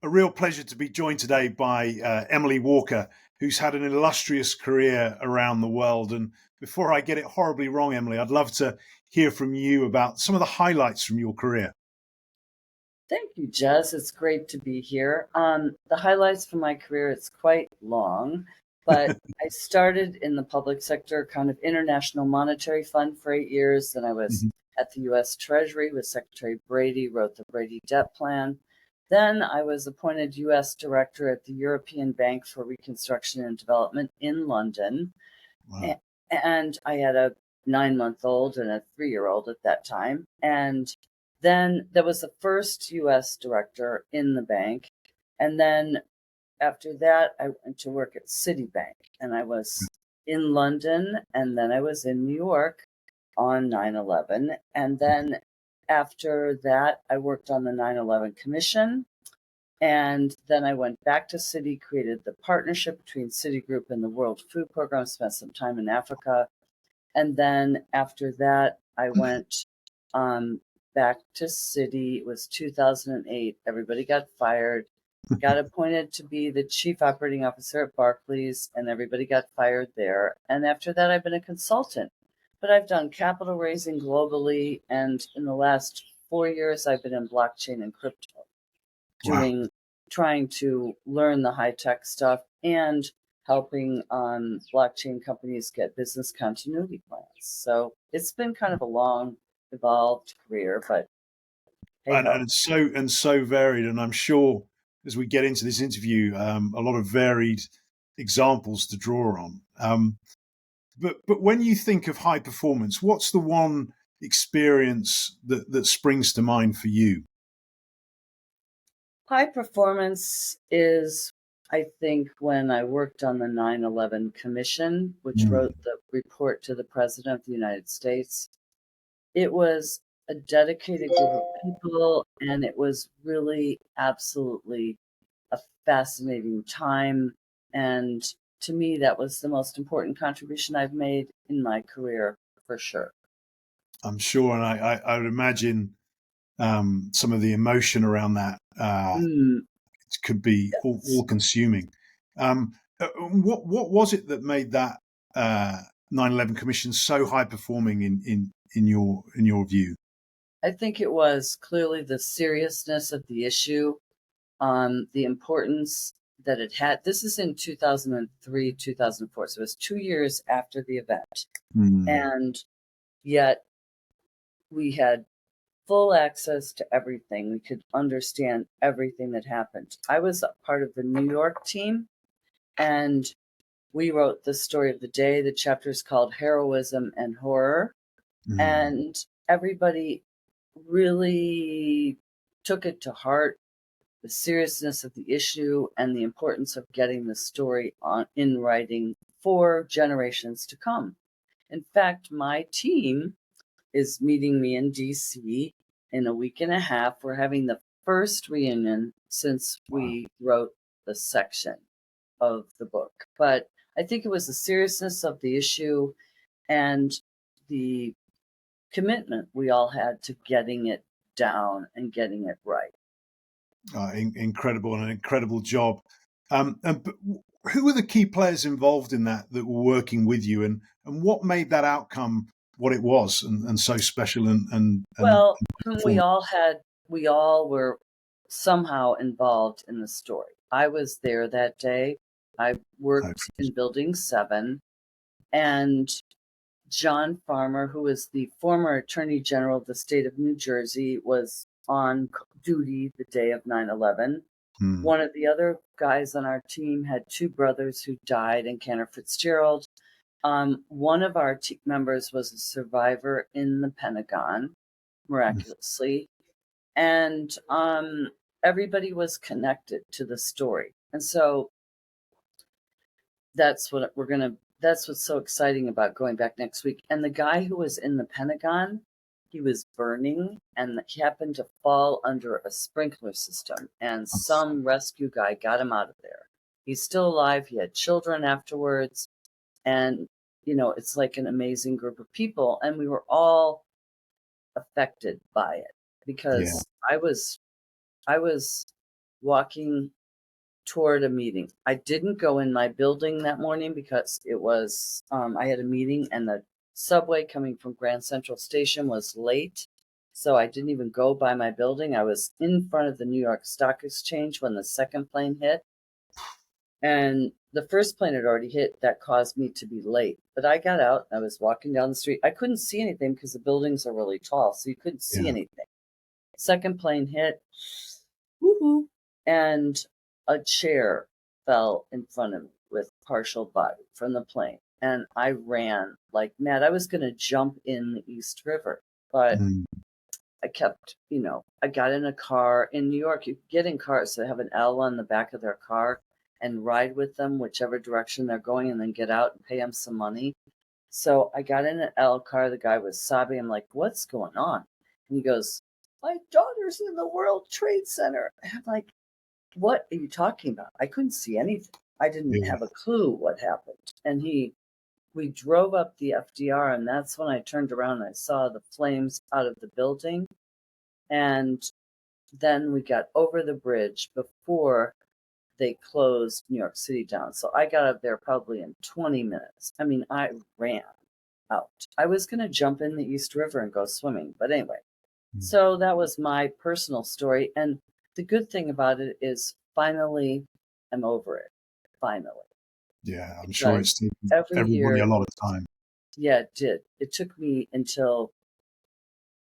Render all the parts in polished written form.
a real pleasure to be joined today by Emily Walker, who's had an illustrious career around the world. And before I get it horribly wrong, Emily, I'd love to hear from you about some of the highlights from your career. Thank you, Jess. It's great to be here. The highlights from my career, it's quite long, but I started in the public sector, kind of International Monetary Fund for 8 years. Then I was Mhm. at the U.S. Treasury with Secretary Brady, wrote the Brady Debt Plan. Then I was appointed U.S. Director at the European Bank for Reconstruction and Development in London. Wow. And I had a 9-month-old and a 3-year-old at that time. And then there was the first US director in the bank. And then after that, I went to work at Citibank, and I was in London, and then I was in New York on 9/11. And then after that, I worked on the 9/11 Commission. And then I went back to Citi, created the partnership between Citigroup and the World Food Program, spent some time in Africa. And then after that, I went back to Citi. It was 2008. Everybody got fired, got appointed to be the chief operating officer at Barclays, and everybody got fired there. And after that, I've been a consultant. But I've done capital raising globally. And in the last 4 years, I've been in blockchain and crypto, Wow. trying to learn the high tech stuff and helping blockchain companies get business continuity plans. So it's been kind of a long, evolved career, but hey And, ho. and it's so varied. And I'm sure as we get into this interview, a lot of varied examples to draw on. But when you think of high performance, what's the one experience that springs to mind for you? High performance is, I think, when I worked on the 9/11 Commission, which Mm. wrote the report to the President of the United States. It was a dedicated group of people, and it was really absolutely a fascinating time. And to me, that was the most important contribution I've made in my career, for sure. I'm sure, and I would imagine some of the emotion around that Mm, could be yes. all consuming. What was it that made that 9/11 Commission so high performing in your view? I think it was clearly the seriousness of the issue, the importance that it had. This is in 2003, 2004. So it was 2 years after the event. Mm. And yet we had full access to everything. We could understand everything that happened. I was a part of the New York team, and we wrote the story of the day. The chapter is called Heroism and Horror. Mm. And everybody really took it to heart, the seriousness of the issue and the importance of getting the story in writing for generations to come. In fact, my team is meeting me in DC in a week and a half. We're having the first reunion since Wow. we wrote the section of the book. But I think it was the seriousness of the issue and the commitment we all had to getting it down and getting it right. Incredible, and an incredible job. But who were the key players involved in that were working with you, and what made that outcome what it was and so special and Well, we performance? all had, we all were somehow involved in the story. I was there that day. I worked in Building 7, and John Farmer, who was the former Attorney General of the state of New Jersey, was on duty the day of 9/11. Mm. One of the other guys on our team had two brothers who died in Cantor Fitzgerald. One of our team members was a survivor in the Pentagon, miraculously. And everybody was connected to the story. And so that's what's so exciting about going back next week. And the guy who was in the Pentagon, he was burning, and he happened to fall under a sprinkler system, and some rescue guy got him out of there. He's still alive. He had children afterwards. And, it's like an amazing group of people. And we were all affected by it Yeah. because I was walking toward a meeting. I didn't go in my building that morning because it was, I had a meeting and the subway coming from Grand Central Station was late. So I didn't even go by my building. I was in front of the New York Stock Exchange when the second plane hit. And the first plane had already hit. That caused me to be late. But I got out. I was walking down the street. I couldn't see anything because the buildings are really tall, so you couldn't see Yeah. anything. Second plane hit, woohoo, and a chair fell in front of me with partial body from the plane. And I ran like mad. I was going to jump in the East River, but Mm. I kept, I got in a car. In New York, you get in cars that have an L on the back of their car and ride with them whichever direction they're going and then get out and pay them some money. So I got in an L car. The guy was sobbing. I'm like, what's going on? And he goes, my daughter's in the World Trade Center. And I'm like, what are you talking about? I couldn't see anything. I didn't Yeah. have a clue what happened. And we drove up the FDR, and that's when I turned around and I saw the flames out of the building. And then we got over the bridge before they closed New York City down. So I got up there probably in 20 minutes. I mean, I ran out. I was going to jump in the East River and go swimming. But anyway, so that was my personal story. And the good thing about it is finally I'm over it. Finally. Yeah, I'm sure it's Because taken every everybody a year, lot of time. yeah, it did. It took me until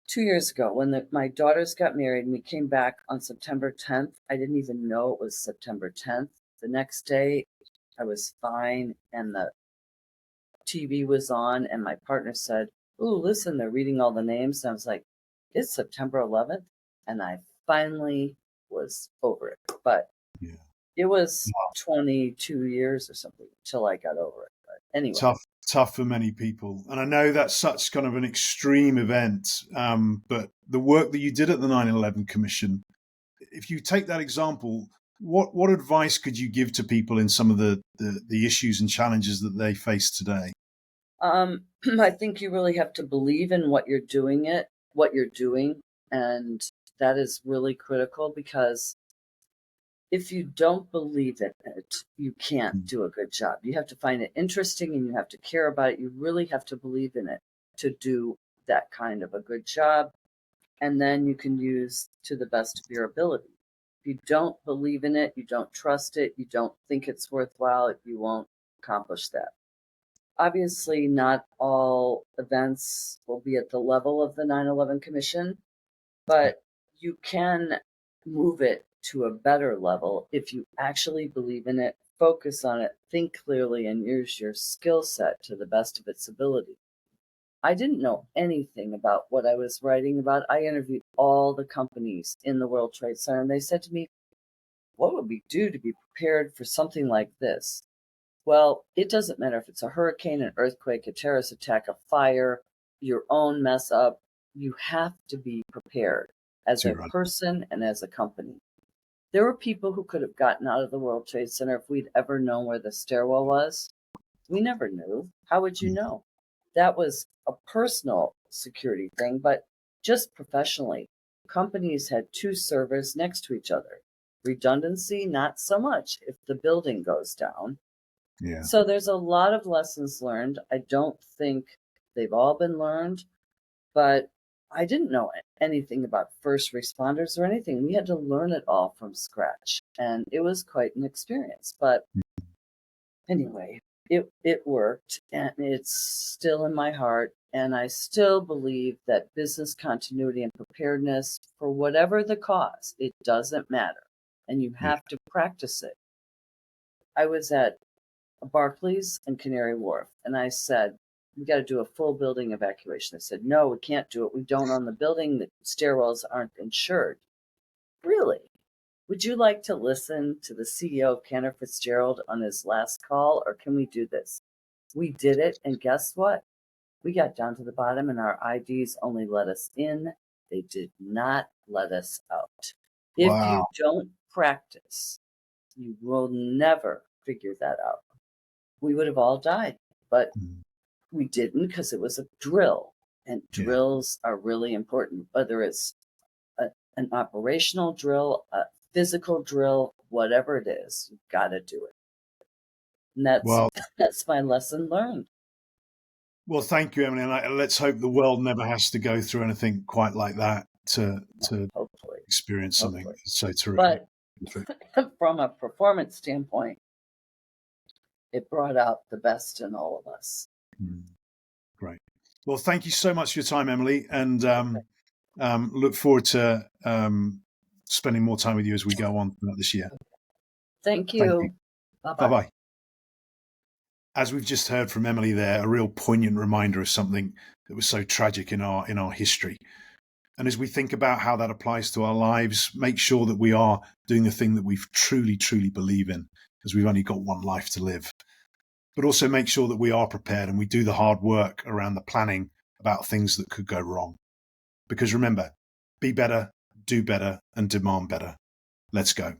2 years ago when my daughters got married and we came back on September 10th. I didn't even know it was September 10th. The next day, I was fine and the TV was on, and my partner said, "Oh, listen, they're reading all the names." And I was like, "It's September 11th." And I finally was over it. But Yeah. it was Wow. 22 years or something until I got over it. But anyway. Tough for many people. And I know that's such kind of an extreme event, but the work that you did at the 9/11 Commission, if you take that example, what advice could you give to people in some of the issues and challenges that they face today? I think you really have to believe in what you're doing. And that is really critical because if you don't believe in it, you can't Mm. do a good job. You have to find it interesting and you have to care about it. You really have to believe in it to do that kind of a good job. And then you can use to the best of your ability. If you don't believe in it, you don't trust it, you don't think it's worthwhile, you won't accomplish that. Obviously, not all events will be at the level of the 9/11 Commission, but you can move it to a better level if you actually believe in it, focus on it, think clearly, and use your skill set to the best of its ability. I didn't know anything about what I was writing about. I interviewed all the companies in the World Trade Center, and they said to me, what would we do to be prepared for something like this? Well, it doesn't matter if it's a hurricane, an earthquake, a terrorist attack, a fire, your own mess up. You have to be prepared as Too a right. person and as a company. There were people who could have gotten out of the World Trade Center if we'd ever known where the stairwell was. We never knew. How would you Mm. know? That was a personal security thing, but just professionally, companies had two servers next to each other. Redundancy, not so much if the building goes down. Yeah. So there's a lot of lessons learned. I don't think they've all been learned, but I didn't know anything about first responders or anything. We had to learn it all from scratch, and it was quite an experience. But anyway, it worked, and it's still in my heart. And I still believe that business continuity and preparedness, for whatever the cause, it doesn't matter, and you Yeah. have to practice it. I was at Barclays and Canary Wharf. And I said, we got to do a full building evacuation. They said, no, we can't do it. We don't own the building. The stairwells aren't insured. Really? Would you like to listen to the CEO of Cantor Fitzgerald on his last call, or can we do this? We did it, and guess what? We got down to the bottom, and our IDs only let us in. They did not let us out. If you Wow. don't practice, you will never figure that out. We would have all died, but Mm. we didn't because it was a drill. And Yeah. drills are really important, whether it's an operational drill, a physical drill, whatever it is, you've got to do it. And Well, that's my lesson learned. well, thank you, Emily. And let's hope the world never has to go through anything quite like that to Hopefully, experience something hopefully. so terrific. But from a performance standpoint, it brought out the best in all of us. Great. Well, thank you so much for your time, Emily, and look forward to spending more time with you as we go on throughout this year. Thank Thank you. you. Bye-bye. Bye-bye. As we've just heard from Emily there, a real poignant reminder of something that was so tragic in our history. And as we think about how that applies to our lives, make sure that we are doing the thing that we truly, truly believe in, because we've only got one life to live. But also make sure that we are prepared and we do the hard work around the planning about things that could go wrong. Because remember, be better, do better, and demand better. Let's go.